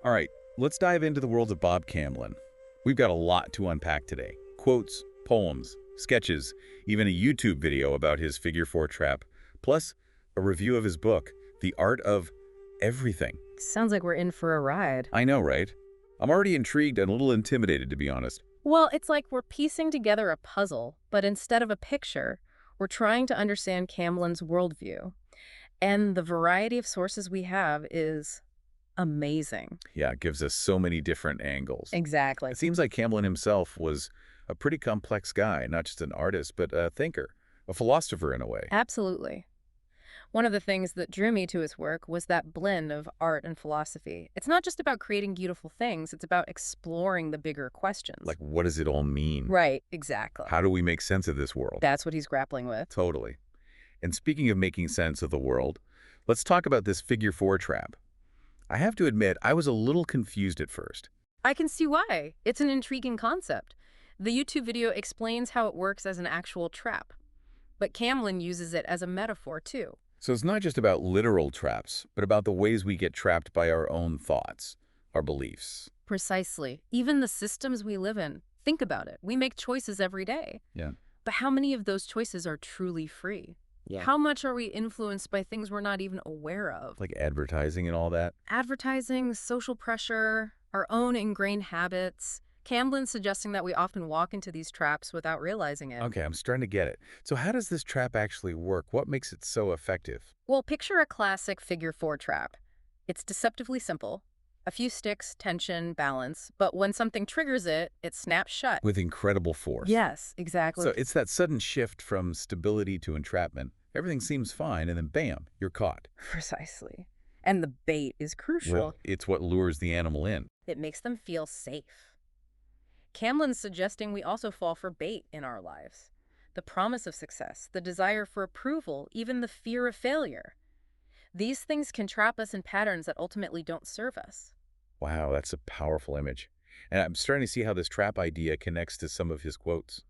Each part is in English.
All right, let's dive into the world of Bob Camblin. We've got a lot to unpack today. Quotes, poems, sketches, even a YouTube video about his figure four trap, plus a review of his book, The Art of Everything. Sounds like we're in for a ride. I know, right? I'm already intrigued and a little intimidated, to be honest. Well, it's like we're piecing together a puzzle, but instead of a picture, we're trying to understand Camblin's worldview. And the variety of sources we have is amazing. Yeah, it gives us so many different angles. Exactly. It seems like Camblin himself was a pretty complex guy, not just an artist, but a thinker, a philosopher in a way. Absolutely. One of the things that drew me to his work was that blend of art and philosophy. It's not just about creating beautiful things, it's about exploring the bigger questions. Like, what does it all mean? Right, exactly. How do we make sense of this world? That's what he's grappling with. Totally. And speaking of making sense of the world, let's talk about this figure four trap. I have to admit, I was a little confused at first. I can see why. It's an intriguing concept. The YouTube video explains how it works as an actual trap, but Camblin uses it as a metaphor too. So it's not just about literal traps, but about the ways we get trapped by our own thoughts, our beliefs. Precisely. Even the systems we live in. Think about it. We make choices every day. Yeah. But how many of those choices are truly free? Yeah. How much are we influenced by things we're not even aware of? Like advertising and all that? Advertising, social pressure, our own ingrained habits. Camblin's suggesting that we often walk into these traps without realizing it. Okay, I'm starting to get it. So how does this trap actually work? What makes it so effective? Well, picture a classic figure four trap. It's deceptively simple. A few sticks, tension, balance, but when something triggers it, it snaps shut. With incredible force. Yes, exactly. So it's that sudden shift from stability to entrapment. Everything seems fine, and then bam, you're caught. Precisely. And the bait is crucial. Well, it's what lures the animal in. It makes them feel safe. Camblin's suggesting we also fall for bait in our lives. The promise of success, the desire for approval, even the fear of failure. These things can trap us in patterns that ultimately don't serve us. Wow, that's a powerful image. And I'm starting to see how this trap idea connects to some of his quotes.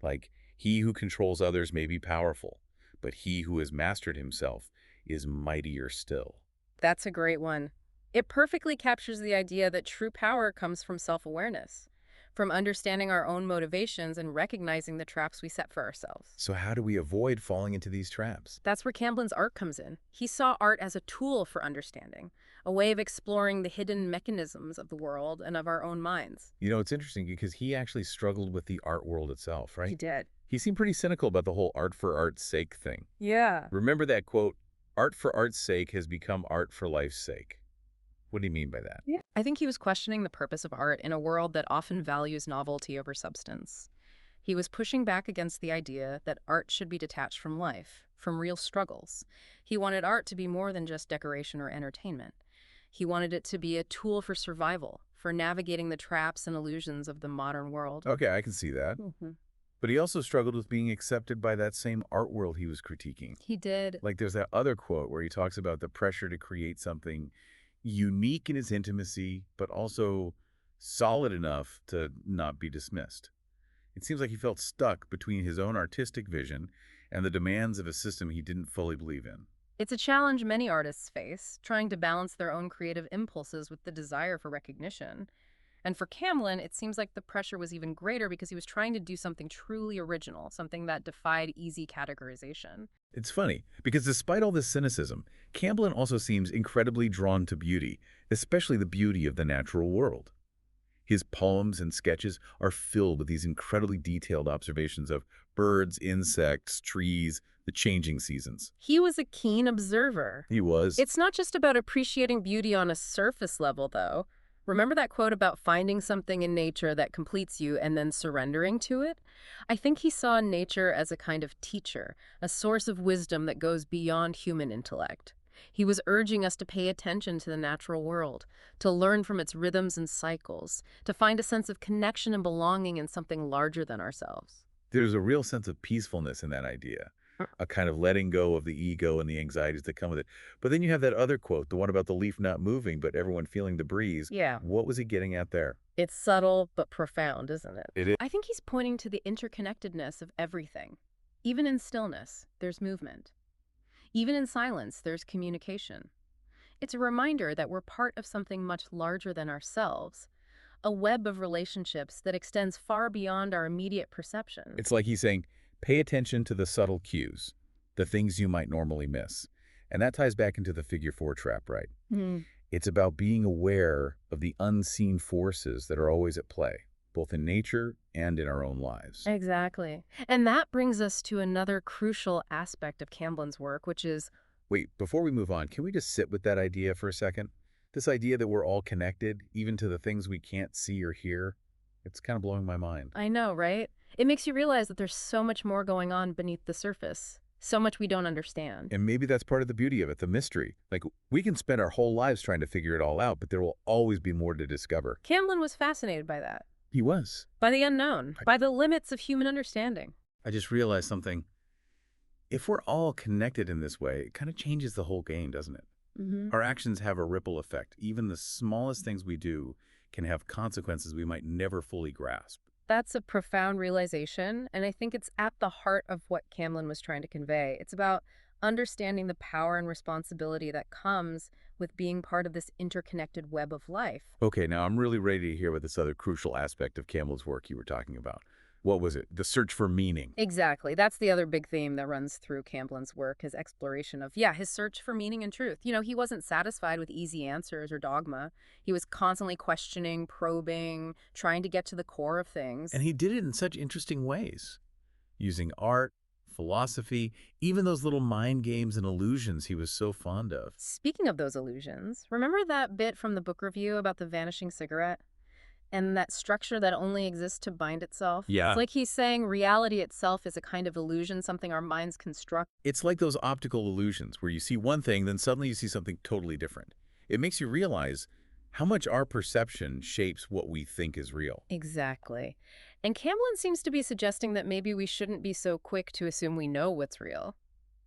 Like, he who controls others may be powerful, but he who has mastered himself is mightier still. That's a great one. It perfectly captures the idea that true power comes from self-awareness, from understanding our own motivations and recognizing the traps we set for ourselves. So how do we avoid falling into these traps? That's where Camblin's art comes in. He saw art as a tool for understanding, a way of exploring the hidden mechanisms of the world and of our own minds. You know, it's interesting because he actually struggled with the art world itself, right? He did. He seemed pretty cynical about the whole art for art's sake thing. Yeah. Remember that quote, art for art's sake has become art for life's sake. What do you mean by that? Yeah. I think he was questioning the purpose of art in a world that often values novelty over substance. He was pushing back against the idea that art should be detached from life, from real struggles. He wanted art to be more than just decoration or entertainment. He wanted it to be a tool for survival, for navigating the traps and illusions of the modern world. Okay, I can see that. But he also struggled with being accepted by that same art world he was critiquing. He did. Like there's that other quote where he talks about the pressure to create something unique in its intimacy, but also solid enough to not be dismissed. It seems like he felt stuck between his own artistic vision and the demands of a system he didn't fully believe in. It's a challenge many artists face, trying to balance their own creative impulses with the desire for recognition. And for Camblin, it seems like the pressure was even greater because he was trying to do something truly original, something that defied easy categorization. It's funny, because despite all this cynicism, Camblin also seems incredibly drawn to beauty, especially the beauty of the natural world. His poems and sketches are filled with these incredibly detailed observations of birds, insects, trees, the changing seasons. He was a keen observer. He was. It's not just about appreciating beauty on a surface level, though. Remember that quote about finding something in nature that completes you and then surrendering to it? I think he saw nature as a kind of teacher, a source of wisdom that goes beyond human intellect. He was urging us to pay attention to the natural world, to learn from its rhythms and cycles, to find a sense of connection and belonging in something larger than ourselves. There's a real sense of peacefulness in that idea, a kind of letting go of the ego and the anxieties that come with it. But then you have that other quote, the one about the leaf not moving, but everyone feeling the breeze. Yeah. What was he getting at there? It's subtle but profound, isn't it? It is. I think he's pointing to the interconnectedness of everything. Even in stillness, there's movement. Even in silence, there's communication. It's a reminder that we're part of something much larger than ourselves, a web of relationships that extends far beyond our immediate perception. It's like he's saying, pay attention to the subtle cues, the things you might normally miss. And that ties back into the figure four trap, right? Hmm. It's about being aware of the unseen forces that are always at play, both in nature and in our own lives. Exactly. And that brings us to another crucial aspect of Camblin's work, which is, Wait, before we move on, can we just sit with that idea for a second? This idea that we're all connected, even to the things we can't see or hear, it's kind of blowing my mind. I know, right? It makes you realize that there's so much more going on beneath the surface, so much we don't understand. And maybe that's part of the beauty of it, the mystery. Like, we can spend our whole lives trying to figure it all out, but there will always be more to discover. Camblin was fascinated by that, He was. by the unknown, by the limits of human understanding. I just realized something. If we're all connected in this way, it kind of changes the whole game, doesn't it? Hmm. Our actions have a ripple effect. Even the smallest things we do can have consequences we might never fully grasp. That's a profound realization, and I think it's at the heart of what Camblin was trying to convey. It's about understanding the power and responsibility that comes with being part of this interconnected web of life. Okay, now I'm really ready to hear about this other crucial aspect of Campbell's work you were talking about. What was it? The search for meaning. Exactly. That's the other big theme that runs through Camblin's work, his exploration of, his search for meaning and truth. He wasn't satisfied with easy answers or dogma. He was constantly questioning, probing, trying to get to the core of things. And he did it in such interesting ways, using art, philosophy, even those little mind games and illusions he was so fond of. Speaking of those illusions, remember that bit from the book review about the vanishing cigarette? And that structure that only exists to bind itself? Yeah. It's like he's saying reality itself is a kind of illusion, something our minds construct. It's like those optical illusions where you see one thing, then suddenly you see something totally different. It makes you realize how much our perception shapes what we think is real. Exactly. And Camblin seems to be suggesting that maybe we shouldn't be so quick to assume we know what's real.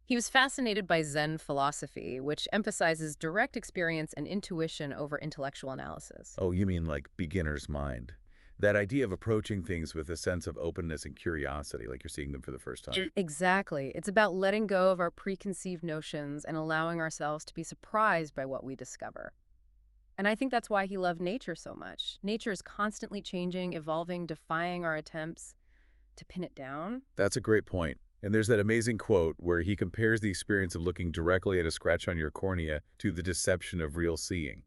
He was fascinated by Zen philosophy, which emphasizes direct experience and intuition over intellectual analysis. Oh, you mean like beginner's mind? That idea of approaching things with a sense of openness and curiosity, like you're seeing them for the first time. Exactly. It's about letting go of our preconceived notions and allowing ourselves to be surprised by what we discover. And I think that's why he loved nature so much. Nature is constantly changing, evolving, defying our attempts to pin it down. That's a great point. And there's that amazing quote where he compares the experience of looking directly at a scratch on your cornea to the deception of real seeing.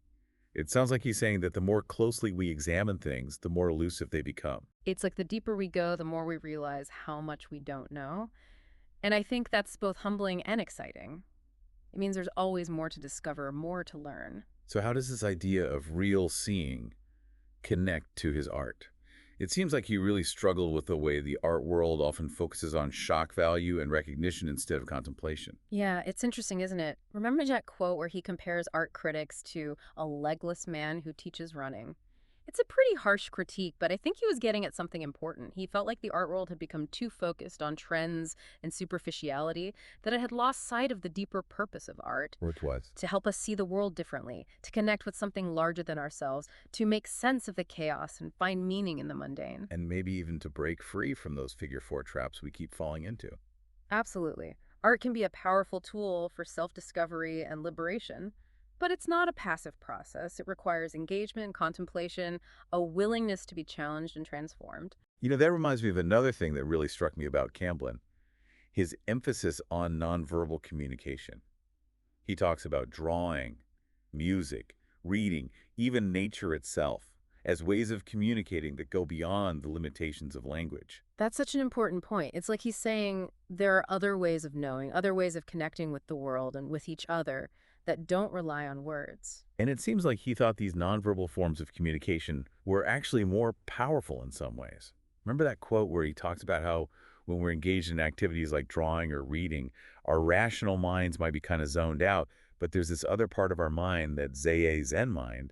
It sounds like he's saying that the more closely we examine things, the more elusive they become. It's like the deeper we go, the more we realize how much we don't know. And I think that's both humbling and exciting. It means there's always more to discover, more to learn. So how does this idea of real seeing connect to his art? It seems like he really struggled with the way the art world often focuses on shock value and recognition instead of contemplation. Yeah, it's interesting, isn't it? Remember that quote where he compares art critics to a legless man who teaches running? It's a pretty harsh critique, but I think he was getting at something important. He felt like the art world had become too focused on trends and superficiality, that it had lost sight of the deeper purpose of art. Or it was. To help us see the world differently, to connect with something larger than ourselves, to make sense of the chaos and find meaning in the mundane. And maybe even to break free from those figure four traps we keep falling into. Absolutely. Art can be a powerful tool for self-discovery and liberation, but it's not a passive process. It requires engagement, contemplation, a willingness to be challenged and transformed. You know, that reminds me of another thing that really struck me about Camblin, his emphasis on nonverbal communication. He talks about drawing, music, reading, even nature itself, as ways of communicating that go beyond the limitations of language. That's such an important point. It's like he's saying there are other ways of knowing, other ways of connecting with the world and with each other that don't rely on words. And it seems like he thought these nonverbal forms of communication were actually more powerful in some ways. Remember that quote where he talks about how when we're engaged in activities like drawing or reading, our rational minds might be kind of zoned out, but there's this other part of our mind, that Zen mind,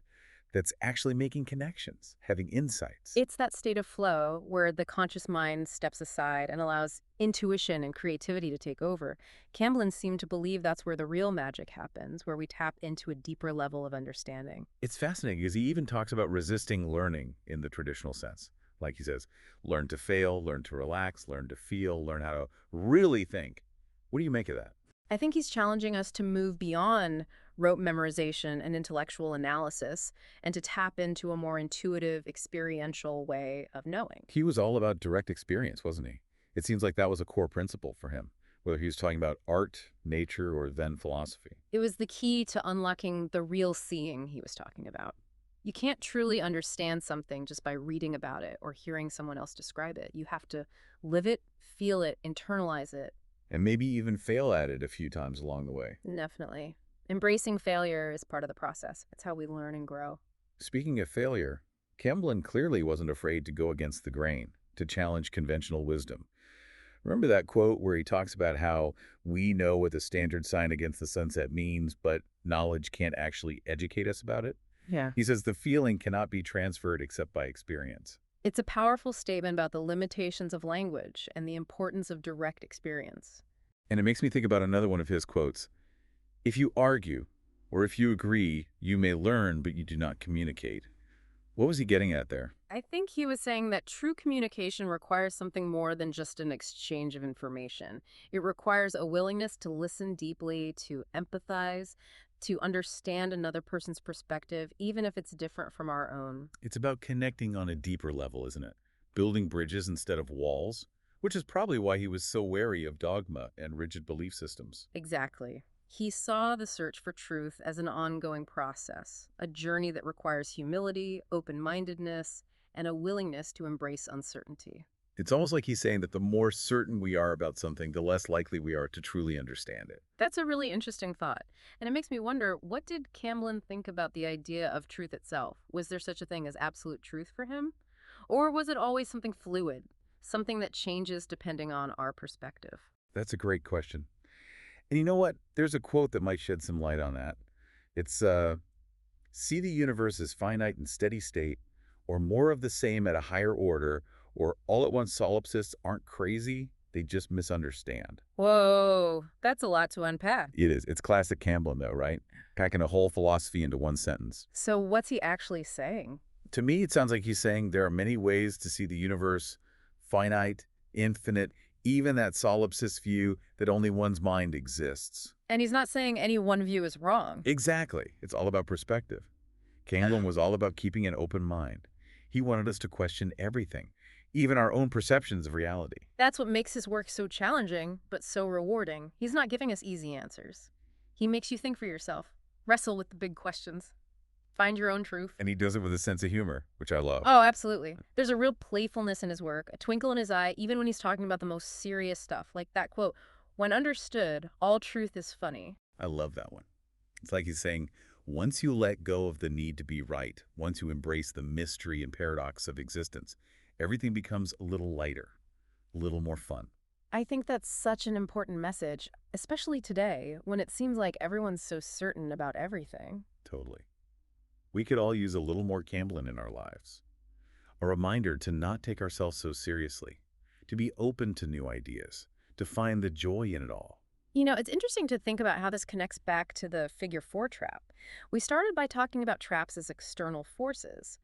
that's actually making connections, having insights. It's that state of flow where the conscious mind steps aside and allows intuition and creativity to take over. Camblin seemed to believe that's where the real magic happens, where we tap into a deeper level of understanding. It's fascinating because he even talks about resisting learning in the traditional sense. Like he says, learn to fail, learn to relax, learn to feel, learn how to really think. What do you make of that? I think he's challenging us to move beyond rote memorization and intellectual analysis, and to tap into a more intuitive, experiential way of knowing. He was all about direct experience, wasn't he? It seems like that was a core principle for him, whether he was talking about art, nature, or Zen philosophy. It was the key to unlocking the real seeing he was talking about. You can't truly understand something just by reading about it or hearing someone else describe it. You have to live it, feel it, internalize it. And maybe even fail at it a few times along the way. Definitely. Embracing failure is part of the process. It's how we learn and grow. Speaking of failure, Camblin clearly wasn't afraid to go against the grain, to challenge conventional wisdom. Remember that quote where he talks about how we know what the standard sign against the sunset means, but knowledge can't actually educate us about it? Yeah. He says the feeling cannot be transferred except by experience. It's a powerful statement about the limitations of language and the importance of direct experience. And it makes me think about another one of his quotes. If you argue, or if you agree, you may learn, but you do not communicate. What was he getting at there? I think he was saying that true communication requires something more than just an exchange of information. It requires a willingness to listen deeply, to empathize, to understand another person's perspective, even if it's different from our own. It's about connecting on a deeper level, isn't it? Building bridges instead of walls, which is probably why he was so wary of dogma and rigid belief systems. Exactly. He saw the search for truth as an ongoing process, a journey that requires humility, open-mindedness, and a willingness to embrace uncertainty. It's almost like he's saying that the more certain we are about something, the less likely we are to truly understand it. That's a really interesting thought. And it makes me wonder, what did Camblin think about the idea of truth itself? Was there such a thing as absolute truth for him? Or was it always something fluid, something that changes depending on our perspective? That's a great question. And you know what? There's a quote that might shed some light on that. It's, see the universe as finite and steady state, or more of the same at a higher order, or all-at-once solipsists aren't crazy, they just misunderstand. Whoa, that's a lot to unpack. It is. It's classic Camblin, though, right? Packing a whole philosophy into one sentence. So what's he actually saying? To me, it sounds like he's saying there are many ways to see the universe, finite, infinite, even that solipsist view that only one's mind exists. And he's not saying any one view is wrong. Exactly. It's all about perspective. Camblin was all about keeping an open mind. He wanted us to question everything, even our own perceptions of reality. That's what makes his work so challenging, but so rewarding. He's not giving us easy answers. He makes you think for yourself, wrestle with the big questions, find your own truth. And he does it with a sense of humor, which I love. Oh, absolutely. There's a real playfulness in his work, a twinkle in his eye, even when he's talking about the most serious stuff, like that quote, "When understood, all truth is funny." I love that one. It's like he's saying, once you let go of the need to be right, once you embrace the mystery and paradox of existence, everything becomes a little lighter, a little more fun. I think that's such an important message, especially today, when it seems like everyone's so certain about everything. Totally. We could all use a little more Camblin in our lives. A reminder to not take ourselves so seriously, to be open to new ideas, to find the joy in it all. You know, it's interesting to think about how this connects back to the figure 4 trap. We started by talking about traps as external forces,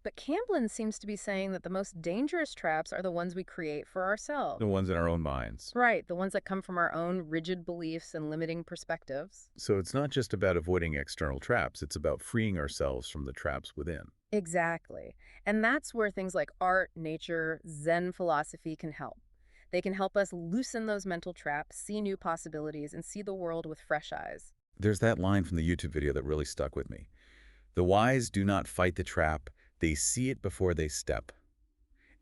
but Camblin seems to be saying that the most dangerous traps are the ones we create for ourselves. The ones in our own minds. Right, the ones that come from our own rigid beliefs and limiting perspectives. So it's not just about avoiding external traps, it's about freeing ourselves from the traps within. Exactly. And that's where things like art, nature, Zen philosophy can help. They can help us loosen those mental traps, see new possibilities, and see the world with fresh eyes. There's that line from the YouTube video that really stuck with me. The wise do not fight the trap, they see it before they step.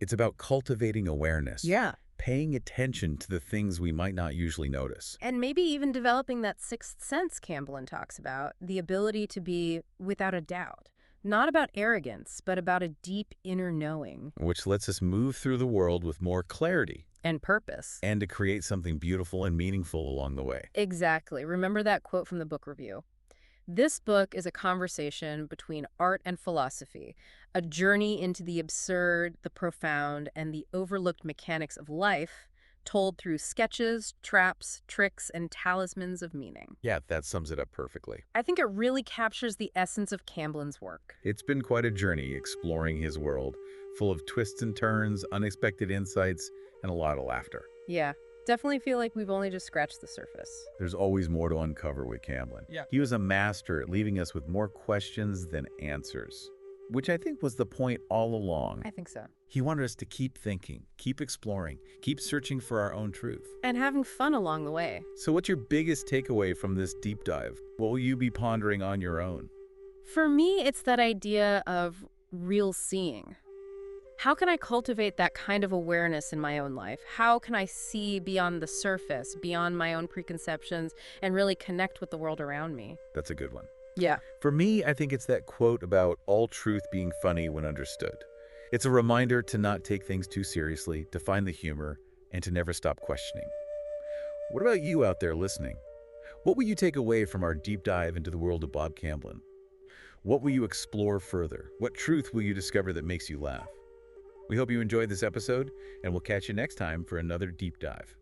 It's about cultivating awareness. Yeah. Paying attention to the things we might not usually notice. And maybe even developing that sixth sense Camblin talks about, the ability to be without a doubt. Not about arrogance, but about a deep inner knowing. Which lets us move through the world with more clarity. And purpose. And to create something beautiful and meaningful along the way. Exactly. Remember that quote from the book review. This book is a conversation between art and philosophy, a journey into the absurd, the profound, and the overlooked mechanics of life, told through sketches, traps, tricks, and talismans of meaning. Yeah, that sums it up perfectly. I think it really captures the essence of Camblin's work. It's been quite a journey exploring his world, full of twists and turns, unexpected insights, and a lot of laughter. Yeah, Definitely feel like we've only just scratched the surface. There's always more to uncover with Camblin. Yeah. He was a master at leaving us with more questions than answers, which I think was the point all along. I think so. He wanted us to keep thinking, keep exploring, keep searching for our own truth. And having fun along the way. So what's your biggest takeaway from this deep dive? What will you be pondering on your own? For me, it's that idea of real seeing. How can I cultivate that kind of awareness in my own life? How can I see beyond the surface, beyond my own preconceptions, and really connect with the world around me? That's a good one. Yeah. For me, I think it's that quote about all truth being funny when understood. It's a reminder to not take things too seriously, to find the humor, and to never stop questioning. What about you out there listening? What will you take away from our deep dive into the world of Bob Camblin? What will you explore further? What truth will you discover that makes you laugh? We hope you enjoyed this episode, and we'll catch you next time for another deep dive.